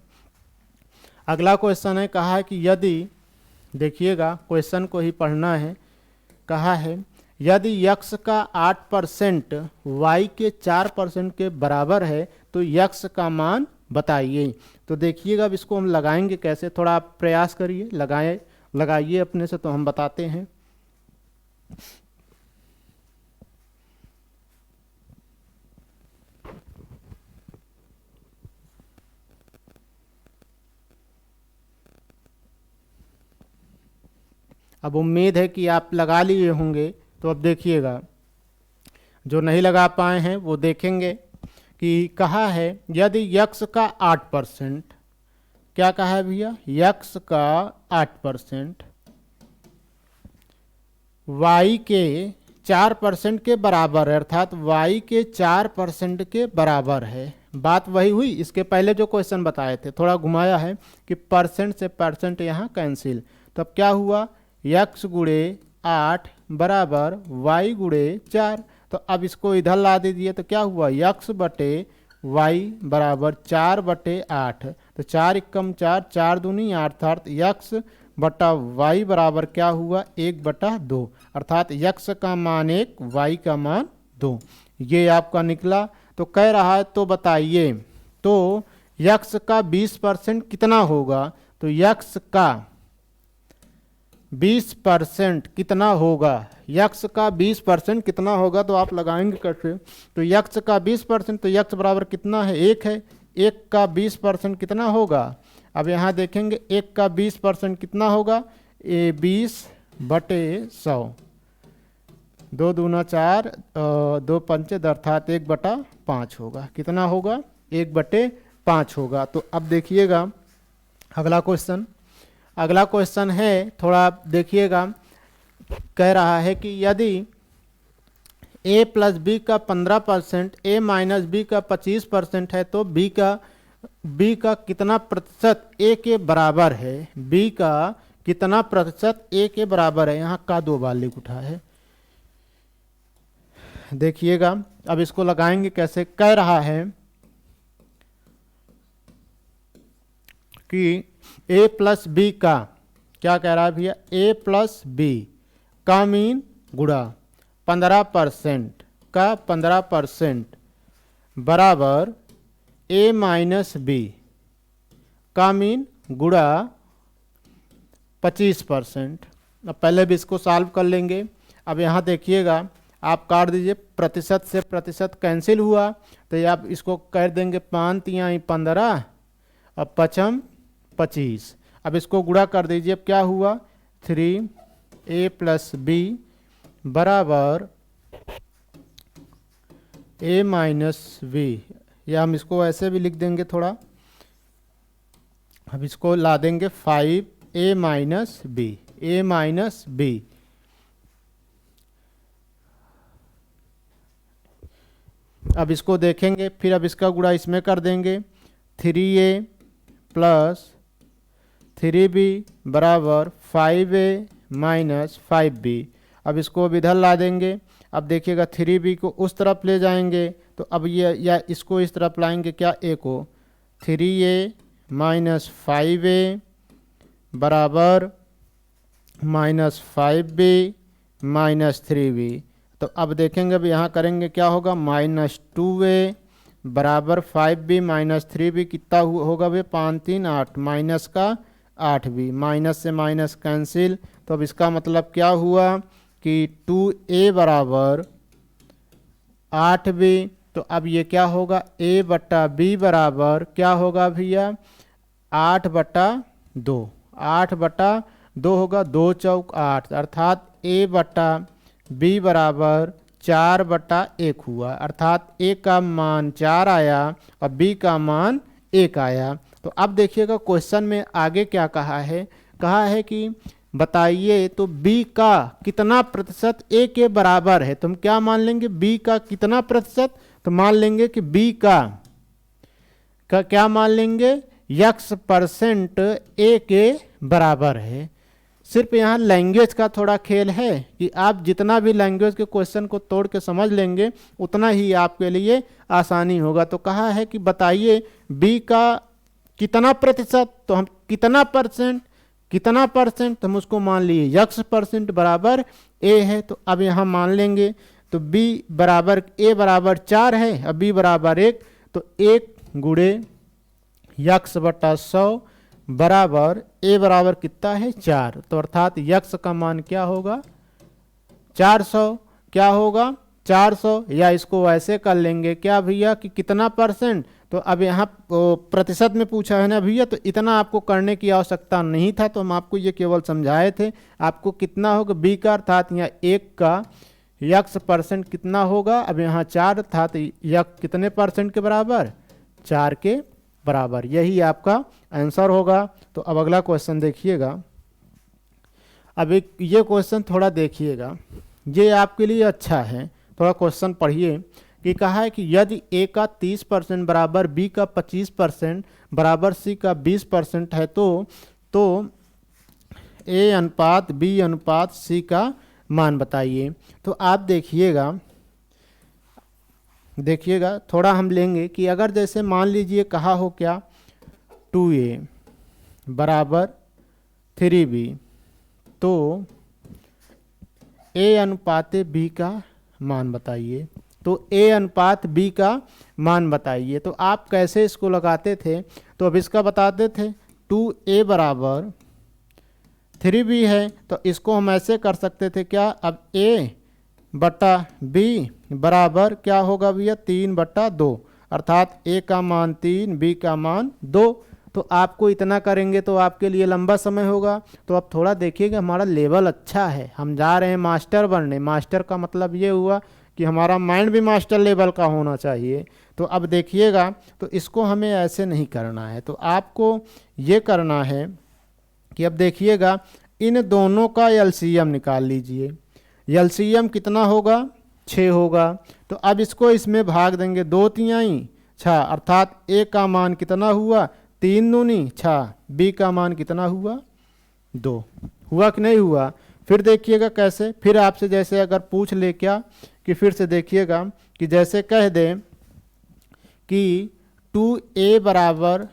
अगला क्वेश्चन है कहा है कि यदि, देखिएगा क्वेश्चन को ही पढ़ना है, कहा है यदि x का 8% y के 4% के बराबर है तो x का मान बताइए। तो देखिएगा अब इसको हम लगाएंगे कैसे, थोड़ा आप प्रयास करिए, लगाइए अपने से तो हम बताते हैं। अब उम्मीद है कि आप लगा लिए होंगे। तो अब देखिएगा जो नहीं लगा पाए हैं वो देखेंगे कि कहा है यदि x का 8%, क्या कहा है भैया x का 8% y के 4% के बराबर है, अर्थात y के 4% के बराबर है। बात वही हुई, इसके पहले जो क्वेश्चन बताए थे थोड़ा घुमाया है कि परसेंट से परसेंट यहाँ कैंसिल। तो अब क्या हुआ x गुणे 8 बराबर y गुणे 4। तो अब इसको इधर ला दीजिए तो क्या हुआ x बटे y बराबर 4/8। तो 4 एकम 4, 4 दूनी 8, अर्थात x बटा y बराबर क्या हुआ 1/2, अर्थात x का मान 1 y का मान 2। ये आपका निकला। तो कह रहा है तो बताइए तो x का 20% कितना होगा। तो x का 20% कितना होगा, x का 20% कितना होगा। तो आप लगाएंगे कैसे, तो x का 20% तो x बराबर कितना है 1 है, 1 का 20% कितना होगा। अब यहाँ देखेंगे 1 का 20% कितना होगा, 20/100, 2 दूना 4, 2 पंचे 10 अर्थात 1/5 होगा। कितना होगा, 1/5 होगा। तो अब देखिएगा अगला क्वेश्चन। अगला क्वेश्चन है, थोड़ा देखिएगा, कह रहा है कि यदि a प्लस बी का 15%, a माइनस बी का 25% है तो b का कितना प्रतिशत a के बराबर है। b का कितना प्रतिशत a के बराबर है। यहाँ का 2 बार लिख उठा है। देखिएगा अब इसको लगाएंगे कैसे। कह रहा है कि a प्लस बी का, क्या कह रहा है भैया, a प्लस बी का मीन गुणा 15% का 15% बराबर a माइनस बी का मीन गुणा 25%। अब पहले भी इसको सॉल्व कर लेंगे। अब यहाँ देखिएगा, आप काट दीजिए, प्रतिशत से प्रतिशत कैंसिल हुआ तो ये आप इसको कर देंगे 5 तिहाई 15 और 5 25। अब इसको गुणा कर दीजिए। अब क्या हुआ, 3a प्लस बी बराबर a माइनस बी, या हम इसको ऐसे भी लिख देंगे थोड़ा। अब इसको ला देंगे 5a minus B, a minus B. अब इसको देखेंगे, फिर अब इसका गुणा इसमें कर देंगे। 3a प्लस 3b बराबर 5a माइनस 5b। अब इसको इधर ला देंगे। अब देखिएगा 3b को उस तरफ ले जाएंगे तो अब ये, या इसको इस तरफ लाएंगे, क्या a को, 3a माइनस 5a बराबर माइनस 5b माइनस 3b। तो अब देखेंगे, अब यहाँ करेंगे क्या होगा, माइनस 2a बराबर 5b माइनस 3b कितना होगा भैया, 5 3 8, माइनस का 8b, माइनस से माइनस कैंसिल। तो अब इसका मतलब क्या हुआ कि 2a बराबर 8b। तो अब ये क्या होगा, a बट्टा b बराबर क्या होगा भैया, 8/2, 8/2 होगा, 2 चौक 8, अर्थात a बट्टा b बराबर 4/1 हुआ, अर्थात a का मान 4 आया और b का मान 1 आया। तो अब देखिएगा क्वेश्चन में आगे क्या कहा है कि बताइए तो b का कितना प्रतिशत a के बराबर है। तो हम क्या मान लेंगे, b का कितना प्रतिशत, तो मान लेंगे कि b का क्या मान लेंगे, x% a के बराबर है। सिर्फ यहाँ लैंग्वेज का थोड़ा खेल है कि आप जितना भी लैंग्वेज के क्वेश्चन को तोड़ के समझ लेंगे उतना ही आपके लिए आसानी होगा। तो कहा है कि बताइए b का कितना प्रतिशत, तो हम कितना परसेंट, तो हम उसको मान लिए x% बराबर a है। तो अब यहाँ मान लेंगे तो b बराबर a बराबर 4 है और b बराबर 1, तो 1 गुणे x/100 बराबर a बराबर कितना है, 4। तो अर्थात x का मान क्या होगा, 400। क्या होगा, 400। या इसको ऐसे कर लेंगे क्या भैया कि कितना परसेंट, तो अब यहाँ प्रतिशत में पूछा है ना भैया, तो इतना आपको करने की आवश्यकता नहीं था, तो हम आपको ये केवल समझाए थे। आपको कितना होगा b का, अर्थात यहाँ 1 का x% कितना होगा, अब यहाँ 4 था तो x कितने परसेंट के बराबर, 4 के बराबर। यही आपका आंसर होगा। तो अब अगला क्वेश्चन देखिएगा। अब एक ये क्वेश्चन थोड़ा देखिएगा, ये आपके लिए अच्छा है, थोड़ा क्वेश्चन पढ़िए कि कहा है कि यदि a का 30% बराबर b का 25% बराबर c का 20% है तो a अनुपात b अनुपात c का मान बताइए। तो आप देखिएगा थोड़ा हम लेंगे कि अगर जैसे मान लीजिए कहा हो क्या, 2a बराबर 3b, तो a अनुपात b का मान बताइए। तो a अनुपात b का मान बताइए। तो आप कैसे इसको लगाते थे, तो अब इसका बताते थे, 2a बराबर 3b है तो इसको हम ऐसे कर सकते थे क्या, अब a बटा b बराबर क्या होगा भैया, 3/2, अर्थात ए का मान 3, बी का मान 2। तो आपको इतना करेंगे तो आपके लिए लंबा समय होगा। तो अब थोड़ा देखिएगा, हमारा लेवल अच्छा है, हम जा रहे हैं मास्टर बनने। मास्टर का मतलब ये हुआ कि हमारा माइंड भी मास्टर लेवल का होना चाहिए। तो अब देखिएगा, तो इसको हमें ऐसे नहीं करना है, तो आपको ये करना है कि अब देखिएगा इन दोनों का एलसीएम निकाल लीजिए। एलसीएम कितना होगा? 6 होगा। तो अब इसको इसमें भाग देंगे, 2 तिहाई 6, अर्थात ए का मान कितना हुआ? 3 दूनी 6, बी का मान कितना हुआ? 2। हुआ कि नहीं हुआ? फिर देखिएगा कैसे, फिर आपसे जैसे अगर पूछ ले क्या कि फिर से देखिएगा कि जैसे कह दें कि 2a बराबर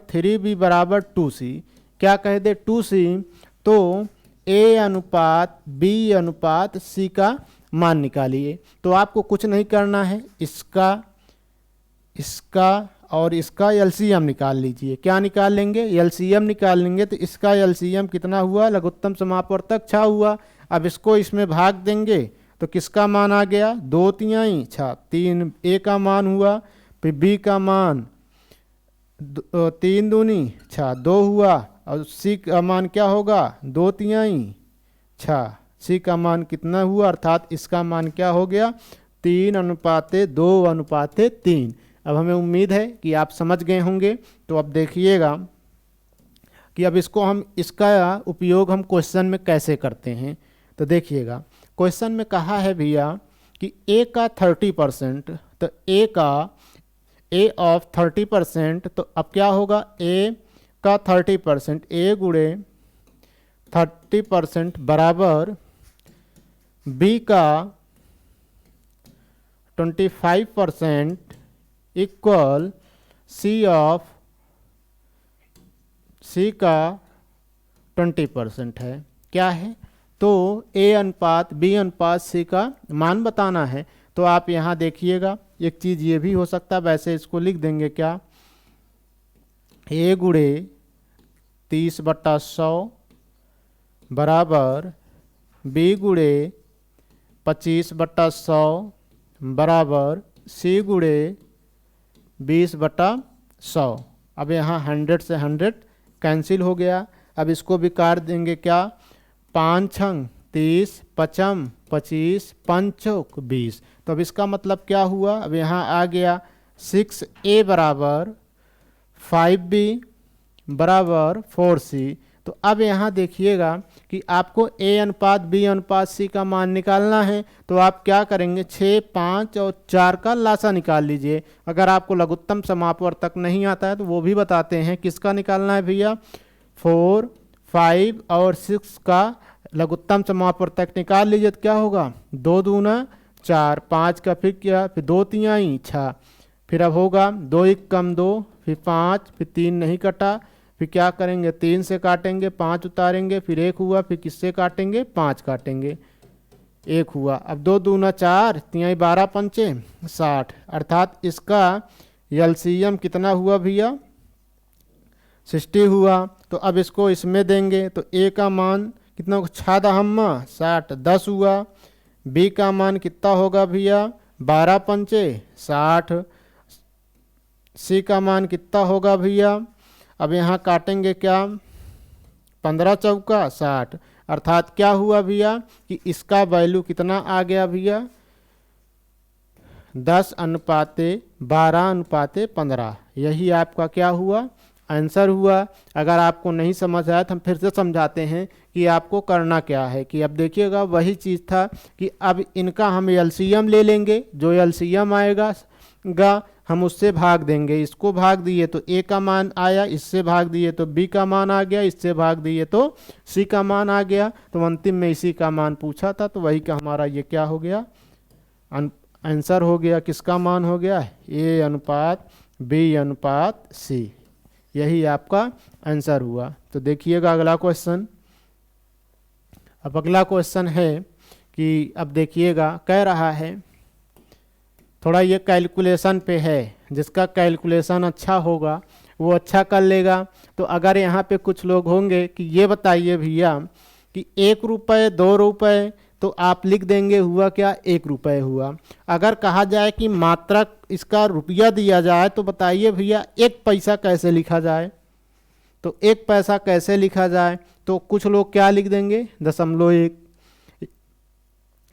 3b बराबर 2c, क्या कह दे? 2c, तो a अनुपात b अनुपात c का मान निकालिए। तो आपको कुछ नहीं करना है, इसका और इसका एलसीएम निकाल लीजिए। क्या निकाल लेंगे? एलसीएम निकाल लेंगे। तो इसका एलसीएम कितना हुआ? लघुत्तम समापवर्तक 6 हुआ। अब इसको इसमें भाग देंगे तो किसका मान आ गया? 2 तिहाई 6, 3 ए का मान हुआ, फिर बी का मान 3 दूनी 6, 2 हुआ, और सी का मान क्या होगा? 2 तिहाई 6, सी का मान कितना हुआ? अर्थात इसका मान क्या हो गया? 3:2:3। अब हमें उम्मीद है कि आप समझ गए होंगे। तो अब देखिएगा कि अब इसका उपयोग हम क्वेश्चन में कैसे करते हैं। तो देखिएगा, क्वेश्चन में कहा है भैया कि ए का 30%, तो ए ऑफ 30%, तो अब क्या होगा? ए का 30%, ए गुणे 30% बराबर बी का 25% इक्वल सी का 20% है। क्या है? तो ए अनुपात बी अनुपात सी का मान बताना है। तो आप यहाँ देखिएगा, एक चीज़ ये भी हो सकता है, वैसे इसको लिख देंगे क्या? ए गुणे 30/100 बराबर बी गुणे 25/100 बराबर सी गुणे 20/100। अब यहाँ 100 से 100 कैंसिल हो गया। अब इसको भी काट देंगे क्या? 5 छंग 30, 5 25, 5 20। तो अब इसका मतलब क्या हुआ? अब यहाँ आ गया 6a बराबर 5b बराबर 4c। तो अब यहाँ देखिएगा कि आपको a अनुपात b अनुपात c का मान निकालना है। तो आप क्या करेंगे? 6, 5 और 4 का लासा निकाल लीजिए। अगर आपको लघुत्तम समापवर्तक नहीं आता है तो वो भी बताते हैं। किसका निकालना है भैया? 4, 5 और 6 का लघुत्तम समापवर्तक निकाल लीजिए। तो क्या होगा? 2 दूना 4, 5 का फिर क्या? फिर 2 तिहाई 6, फिर अब होगा 2 1 कम 2, फिर 5, फिर 3 नहीं कटा, फिर क्या करेंगे? 3 से काटेंगे, 5 उतारेंगे, फिर 1 हुआ, फिर किससे काटेंगे? 5 काटेंगे, 1 हुआ। अब 2 दूना 4, 3 12 पंचे 60, अर्थात इसका एलसीएम कितना हुआ भैया? 60 हुआ। तो अब इसको इसमें देंगे तो ए का मान कितना? 6 60, 10 हुआ। बी का मान कितना होगा भैया? 12 पंचे 60। सी का मान कितना होगा भैया? अब यहाँ काटेंगे क्या? 15 चौका 60, अर्थात क्या हुआ भैया कि इसका वैल्यू कितना आ गया भैया? 10:12:15। यही आपका क्या हुआ? आंसर हुआ। अगर आपको नहीं समझ आया तो हम फिर से समझाते हैं कि आपको करना क्या है। कि अब देखिएगा, वही चीज़ था कि अब इनका हम एलसीएम ले लेंगे। जो एलसीएम आएगा हम उससे भाग देंगे। इसको भाग दिए तो ए का मान आया, इससे भाग दिए तो बी का मान आ गया, इससे भाग दिए तो सी का मान आ गया। तो अंतिम में इसी का मान पूछा था, तो वही का हमारा ये क्या हो गया? आंसर हो गया। किसका मान हो गया? ए अनुपात बी अनुपात सी। यही आपका आंसर हुआ। तो देखिएगा अगला क्वेश्चन। अब अगला क्वेश्चन है कि अब देखिएगा, कह रहा है थोड़ा ये कैलकुलेशन पे है। जिसका कैलकुलेशन अच्छा होगा वो अच्छा कर लेगा। तो अगर यहाँ पे कुछ लोग होंगे कि ये बताइए भैया कि 1 रुपये, 2 रुपये, तो आप लिख देंगे हुआ क्या, 1 रुपये हुआ। अगर कहा जाए कि मात्रक इसका रुपया दिया जाए तो बताइए भैया 1 पैसा कैसे लिखा जाए। तो 1 पैसा कैसे लिखा जाए, तो कुछ लोग क्या लिख देंगे 0.1,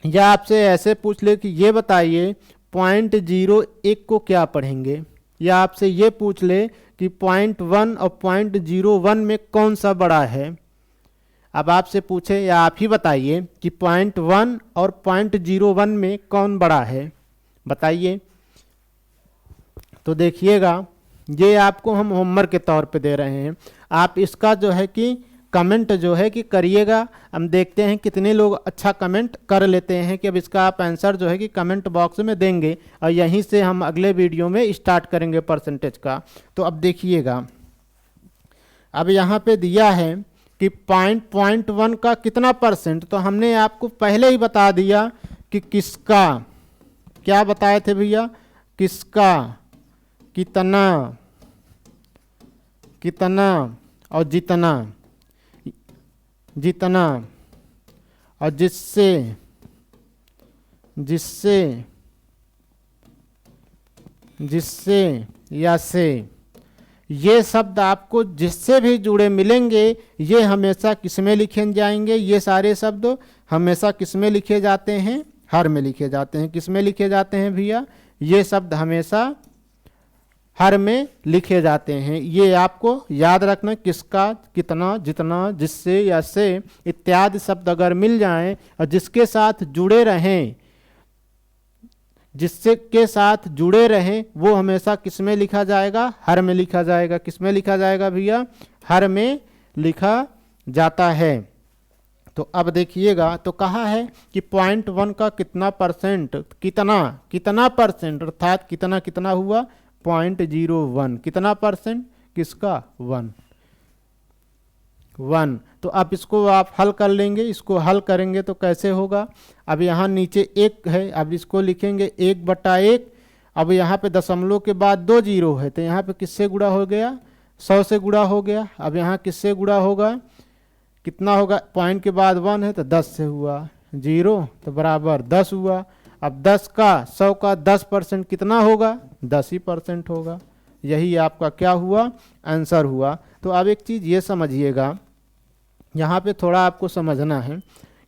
या आपसे ऐसे पूछ ले कि ये बताइए 0.01 को क्या पढ़ेंगे, या आपसे ये पूछ ले कि 0.1 और 0.01 में कौन सा बड़ा है। अब आपसे पूछे या आप ही बताइए कि 0.1 और 0.01 में कौन बड़ा है, बताइए। तो देखिएगा ये आपको हम होमवर्क के तौर पे दे रहे हैं, आप इसका जो है कि कमेंट जो है कि करिएगा। हम देखते हैं कितने लोग अच्छा कमेंट कर लेते हैं कि अब इसका आप आंसर जो है कि कमेंट बॉक्स में देंगे, और यहीं से हम अगले वीडियो में स्टार्ट करेंगे परसेंटेज का। तो अब देखिएगा, अब यहाँ पे दिया है कि 0.1 का कितना परसेंट, तो हमने आपको पहले ही बता दिया कि किसका, क्या बताए थे भैया, किसका, कितना, कितना और जितना, जितना और जिससे, जिससे, जिससे या से, ये शब्द आपको जिससे भी जुड़े मिलेंगे ये हमेशा किस में लिखे जाएंगे, ये सारे शब्द हमेशा किस में लिखे जाते हैं, हर में लिखे जाते हैं। किस में लिखे जाते हैं भैया, ये शब्द हमेशा हर में लिखे जाते हैं। ये आपको याद रखना, किसका, कितना, जितना, जिससे या से इत्यादि शब्द अगर मिल जाएं और जिसके साथ जुड़े रहें, जिससे के साथ जुड़े रहें, वो हमेशा किस में लिखा जाएगा, हर में लिखा जाएगा। किस में लिखा जाएगा भैया, हर में लिखा जाता है। तो अब देखिएगा, तो कहा है कि 0.1 का कितना परसेंट, कितना, कितना परसेंट, अर्थात कितना, कितना हुआ 0.01, कितना परसेंट, किसका 1, 1। तो अब इसको आप हल कर लेंगे, इसको हल करेंगे तो कैसे होगा, अब यहाँ नीचे 1 है, अब इसको लिखेंगे 1/1। अब यहाँ पे दशमलव के बाद 2 जीरो है, तो यहाँ पे किससे गुणा हो गया, 100 से गुणा हो गया। अब यहाँ किससे गुणा होगा, कितना होगा, पॉइंट के बाद 1 है तो 10 से हुआ, 0 तो बराबर 10 हुआ। अब 10 का 100 का 10% कितना होगा, 10 ही % होगा। यही आपका क्या हुआ, आंसर हुआ। तो अब एक चीज़ ये समझिएगा, यहाँ पे थोड़ा आपको समझना है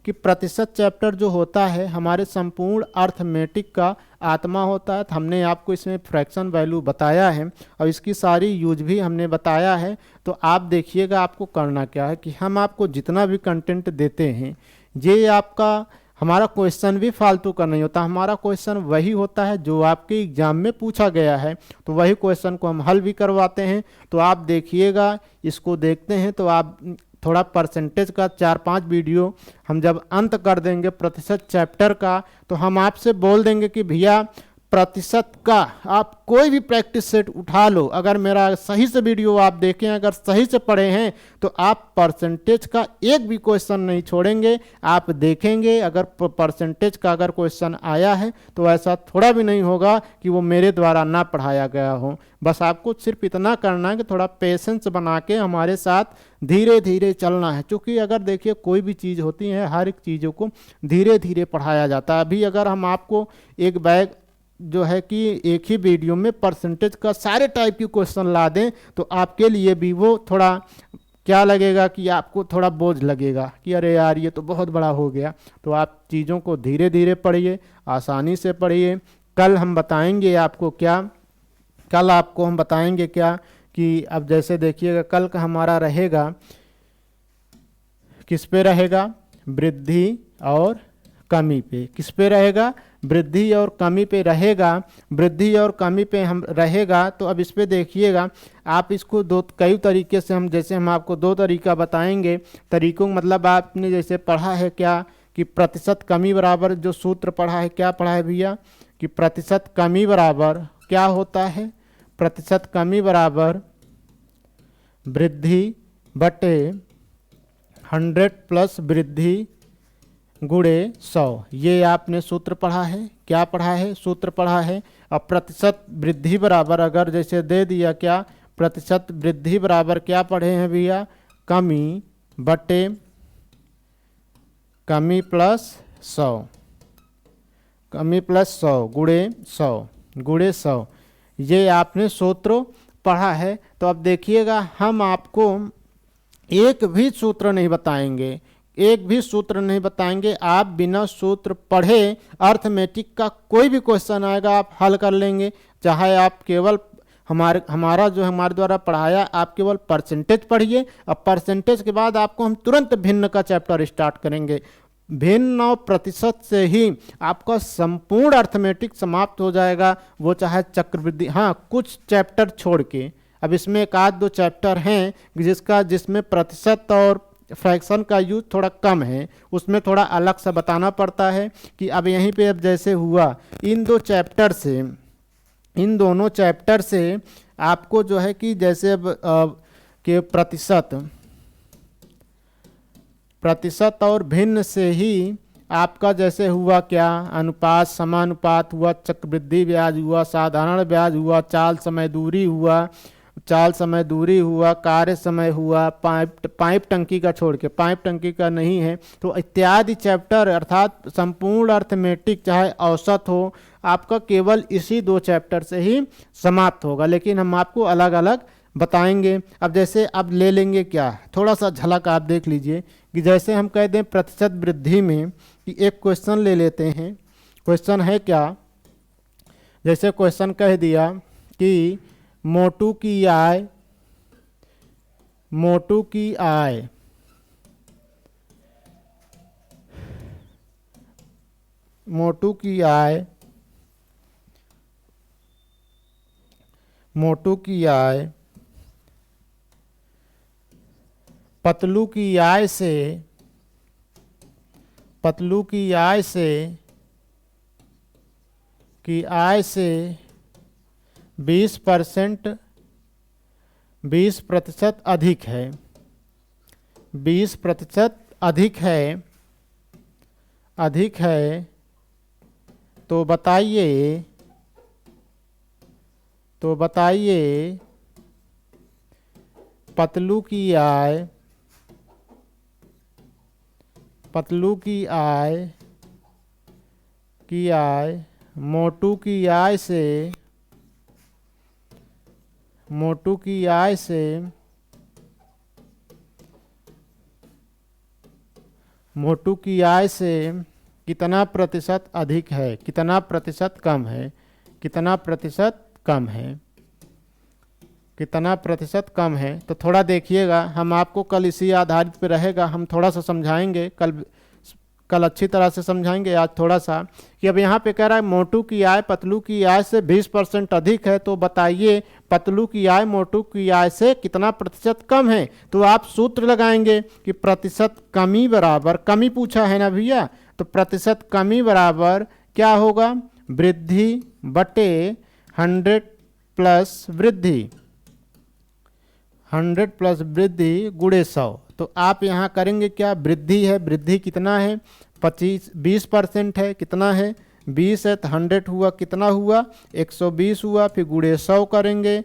कि प्रतिशत चैप्टर जो होता है हमारे संपूर्ण अर्थमेटिक का आत्मा होता है। तो हमने आपको इसमें फ्रैक्शन वैल्यू बताया है और इसकी सारी यूज भी हमने बताया है। तो आप देखिएगा आपको करना क्या है कि हम आपको जितना भी कंटेंट देते हैं, ये आपका, हमारा क्वेश्चन भी फालतू का नहीं होता, हमारा क्वेश्चन वही होता है जो आपके एग्जाम में पूछा गया है, तो वही क्वेश्चन को हम हल भी करवाते हैं। तो आप देखिएगा, इसको देखते हैं तो आप थोड़ा परसेंटेज का 4-5 वीडियो हम जब अंत कर देंगे प्रतिशत चैप्टर का, तो हम आपसे बोल देंगे कि भैया प्रतिशत का आप कोई भी प्रैक्टिस सेट उठा लो, अगर मेरा सही से वीडियो आप देखें, अगर सही से पढ़े हैं तो आप परसेंटेज का एक भी क्वेश्चन नहीं छोड़ेंगे। आप देखेंगे अगर परसेंटेज का अगर क्वेश्चन आया है तो ऐसा थोड़ा भी नहीं होगा कि वो मेरे द्वारा ना पढ़ाया गया हो। बस आपको सिर्फ इतना करना है कि थोड़ा पेशेंस बना के हमारे साथ धीरे धीरे चलना है। क्योंकि अगर देखिए कोई भी चीज़ होती है, हर एक चीज़ों को धीरे धीरे पढ़ाया जाता है। अभी अगर हम आपको एक बैग जो है कि एक ही वीडियो में परसेंटेज का सारे टाइप के क्वेश्चन ला दें तो आपके लिए भी वो थोड़ा क्या लगेगा कि आपको थोड़ा बोझ लगेगा कि अरे यार ये तो बहुत बड़ा हो गया। तो आप चीज़ों को धीरे धीरे पढ़िए, आसानी से पढ़िए। कल हम बताएंगे आपको क्या, कल आपको हम बताएंगे क्या कि अब जैसे देखिएगा कल का हमारा रहेगा, किस पे रहेगा, वृद्धि और कमी पे। किस पे रहेगा, वृद्धि और कमी पे रहेगा। वृद्धि और कमी पे हम रहेगा। तो अब इस पे देखिएगा, आप इसको कई तरीके से हम, जैसे हम आपको 2 तरीका बताएंगे। तरीकों मतलब आपने जैसे पढ़ा है क्या कि प्रतिशत कमी बराबर, जो सूत्र पढ़ा है, क्या पढ़ा है भैया कि प्रतिशत कमी बराबर क्या होता है, प्रतिशत कमी बराबर वृद्धि बटे 100 प्लस वृद्धि गुणे 100। ये आपने सूत्र पढ़ा है, क्या पढ़ा है, सूत्र पढ़ा है। अब प्रतिशत वृद्धि बराबर अगर जैसे दे दिया क्या, प्रतिशत वृद्धि बराबर क्या पढ़े हैं भैया, कमी बटे कमी प्लस 100, कमी प्लस 100 गुणे 100 ये आपने सूत्र पढ़ा है। तो अब देखिएगा हम आपको एक भी सूत्र नहीं बताएंगे, एक भी सूत्र नहीं बताएंगे। आप बिना सूत्र पढ़े अर्थमेटिक का कोई भी क्वेश्चन आएगा आप हल कर लेंगे। चाहे आप केवल हमारा जो हमारे द्वारा पढ़ाया आप केवल परसेंटेज पढ़िए, और परसेंटेज के बाद आपको हम तुरंत भिन्न का चैप्टर स्टार्ट करेंगे। भिन्न और प्रतिशत से ही आपका संपूर्ण अर्थमेटिक समाप्त हो जाएगा, वो चाहे चक्रवृद्धि, हाँ कुछ चैप्टर छोड़ के। अब इसमें एक आध दो चैप्टर हैं जिसमें प्रतिशत और फ्रैक्शन का यूज थोड़ा कम है, उसमें थोड़ा अलग से बताना पड़ता है कि अब यहीं पे अब जैसे हुआ इन दोनों चैप्टर से आपको जो है कि जैसे अब के प्रतिशत और भिन्न से ही आपका जैसे हुआ क्या, अनुपात समानुपात हुआ, चक्रवृद्धि ब्याज हुआ, साधारण ब्याज हुआ, चाल समय दूरी हुआ, कार्य समय हुआ, पाइप टंकी का छोड़ के, पाइप टंकी का नहीं है, तो इत्यादि चैप्टर अर्थात संपूर्ण अर्थमेटिक चाहे औसत हो आपका केवल इसी 2 चैप्टर से ही समाप्त होगा। लेकिन हम आपको अलग अलग बताएंगे। अब जैसे अब ले लेंगे क्या, थोड़ा सा झलक आप देख लीजिए कि जैसे हम कह दें प्रतिशत वृद्धि में कि एक क्वेश्चन ले लेते हैं। क्वेश्चन है क्या, जैसे क्वेश्चन कह दिया कि मोटू की आय पतलू की आय से 20% अधिक है, 20% अधिक है, तो बताइए पतलू की आय मोटू की आय से कितना प्रतिशत अधिक है, कितना प्रतिशत कम है, कितना प्रतिशत कम है। तो थोड़ा देखिएगा, हम आपको कल इसी आधारित पे रहेगा, हम थोड़ा सा समझाएंगे, कल अच्छी तरह से समझाएंगे, आज थोड़ा सा कि अब यहाँ पे कह रहा है मोटू की आय पतलू की आय से 20% अधिक है, तो बताइए पतलू की आय मोटू की आय से कितना प्रतिशत कम है। तो आप सूत्र लगाएंगे कि प्रतिशत कमी बराबर, कमी पूछा है ना भैया, तो प्रतिशत कमी बराबर क्या होगा, वृद्धि बटे 100 प्लस वृद्धि, 100 प्लस वृद्धि गुणे 100। तो आप यहाँ करेंगे क्या, वृद्धि है, वृद्धि कितना है 20% है, कितना है 20 है, तो 100 हुआ, कितना हुआ 120 हुआ, फिर गुणे 100 करेंगे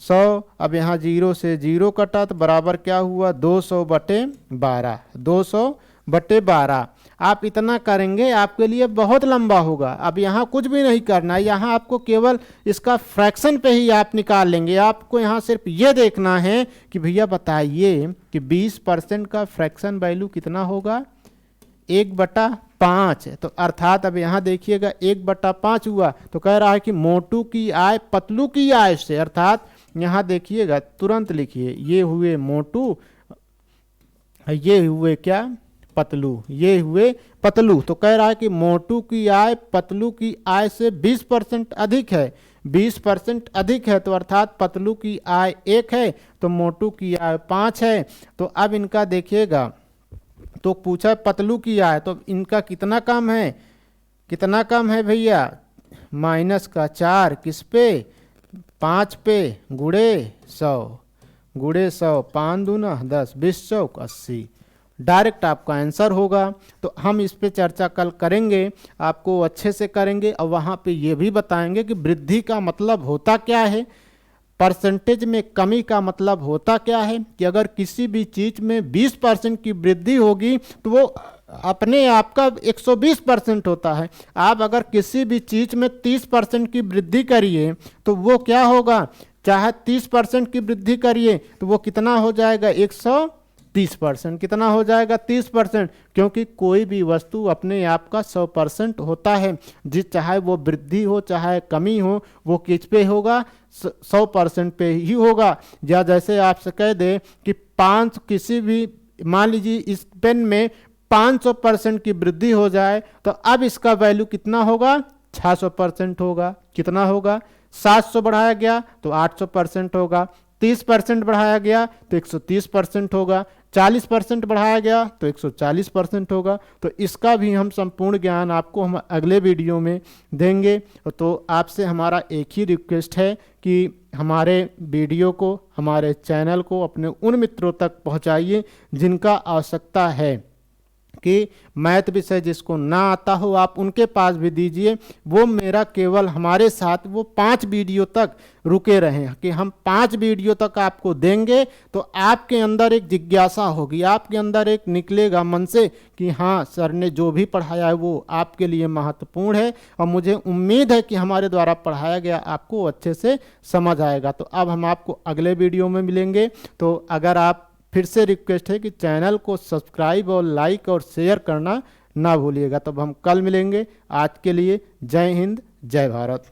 100। अब यहाँ 0 से 0 कटा तो बराबर क्या हुआ 200 बटे 12, 200 बटे 12। आप इतना करेंगे आपके लिए बहुत लंबा होगा। अब यहाँ कुछ भी नहीं करना है, यहाँ आपको केवल इसका फ्रैक्शन पे ही आप निकाल लेंगे। आपको यहाँ सिर्फ ये देखना है कि भैया बताइए कि 20% का फ्रैक्शन वैल्यू कितना होगा, 1/5। तो अर्थात अब यहाँ देखिएगा 1/5 हुआ, तो कह रहा है कि मोटू की आय पतलू की आय से, अर्थात यहाँ देखिएगा तुरंत लिखिए, ये हुए मोटू, ये हुए क्या पतलू, ये हुए पतलू। तो कह रहा है कि मोटू की आय पतलू की आय से 20% अधिक है, 20% अधिक है, तो अर्थात पतलू की आय 1 है तो मोटू की आय 5 है। तो अब इनका देखिएगा, तो पूछा पतलू की आय, तो इनका कितना कम है, कितना कम है भैया, -4 किस पे 5 पे, गुणे 100, 5 दूना 10, 20 चौक 80, डायरेक्ट आपका आंसर होगा। तो हम इस पे चर्चा कल करेंगे, आपको अच्छे से करेंगे, और वहाँ पे ये भी बताएंगे कि वृद्धि का मतलब होता क्या है, परसेंटेज में कमी का मतलब होता क्या है, कि अगर किसी भी चीज़ में 20% की वृद्धि होगी तो वो अपने आप का 120% होता है। आप अगर किसी भी चीज़ में 30% की वृद्धि करिए तो वो क्या होगा, चाहे 30% की वृद्धि करिए तो वो कितना हो जाएगा, 130%। कितना हो जाएगा, 30%, क्योंकि कोई भी वस्तु अपने आप का 100% होता है। जिस चाहे वो वृद्धि हो चाहे कमी हो, वो किस पे होगा, 100% पे ही होगा। या जैसे आपसे कह दे कि 5 किसी भी, मान लीजिए इस पेन में 500% की वृद्धि हो जाए तो अब इसका वैल्यू कितना होगा, 600% होगा। कितना होगा, 700 बढ़ाया गया तो 800% होगा, 30% बढ़ाया गया तो 130% होगा, 40% बढ़ाया गया तो 140% होगा। तो इसका भी हम संपूर्ण ज्ञान आपको हम अगले वीडियो में देंगे। तो आपसे हमारा एक ही रिक्वेस्ट है कि हमारे वीडियो को, हमारे चैनल को अपने उन मित्रों तक पहुंचाइए जिनका आवश्यकता है, कि मैथ विषय जिसको ना आता हो आप उनके पास भी दीजिए। वो मेरा केवल हमारे साथ वो 5 वीडियो तक रुके रहें, कि हम 5 वीडियो तक आपको देंगे तो आपके अंदर एक जिज्ञासा होगी, आपके अंदर एक निकलेगा मन से कि हाँ सर ने जो भी पढ़ाया है वो आपके लिए महत्वपूर्ण है, और मुझे उम्मीद है कि हमारे द्वारा पढ़ाया गया आपको अच्छे से समझ आएगा। तो अब हम आपको अगले वीडियो में मिलेंगे। तो अगर आप, फिर से रिक्वेस्ट है कि चैनल को सब्सक्राइब और लाइक और शेयर करना ना भूलिएगा। तब हम कल मिलेंगे। आज के लिए जय हिंद, जय भारत।